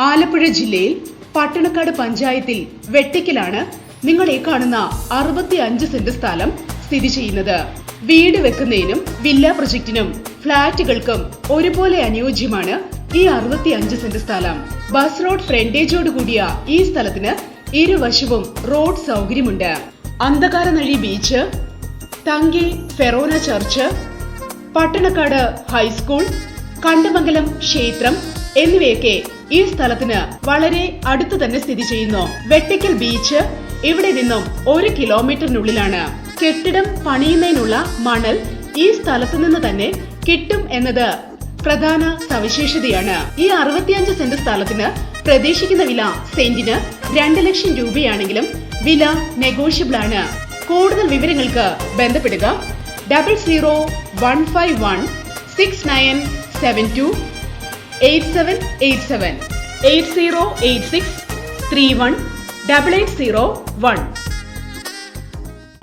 ആലപ്പുഴ ജില്ലയിൽ പട്ടണക്കാട് പഞ്ചായത്തിൽ വെട്ടിക്കലാണ് നിങ്ങൾ ഈ കാണുന്ന 65 സെന്റ് സ്ഥലം സ്ഥിതി ചെയ്യുന്നത്. വീട് വെക്കുന്നതിനും വില്ല പ്രൊജക്ടിനും ഫ്ളാറ്റുകൾക്കും ഒരുപോലെ അനുയോജ്യമാണ് ഈ 65 സെന്റ് സ്ഥലം. ബസ് റോഡ് ഫ്രണ്ടേജോട് കൂടിയ ഈ സ്ഥലത്തിന് ഇരുവശവും റോഡ് സൗകര്യമുണ്ട്. Andhakaranazhi beach, Thanki Forane church, Pattanakkad high school, Kandamangalam ക്ഷേത്രം എന്നിവയൊക്കെ ഈ സ്ഥലത്തിന് വളരെ അടുത്ത് തന്നെ സ്ഥിതി ചെയ്യുന്നു. വെട്ടിക്കൽ ബീച്ച് ഇവിടെ നിന്നും 1 കിലോമീറ്ററിനുള്ളിലാണ്. കെട്ടിടം പണിയുന്നതിനുള്ള മണൽ ഈ സ്ഥലത്ത് നിന്ന് തന്നെ കിട്ടും എന്നത് പ്രധാന സവിശേഷതയാണ്. ഈ 65 സെന്റ് സ്ഥലത്തിന് പ്രതീക്ഷിക്കുന്ന വില സെന്റിന് 2 ലക്ഷം രൂപയാണെങ്കിലും വില നെഗോഷ്യബിൾ ആണ്. കൂടുതൽ വിവരങ്ങൾക്ക് ബന്ധപ്പെടുക 00151 6972 8787 8086 31 8801.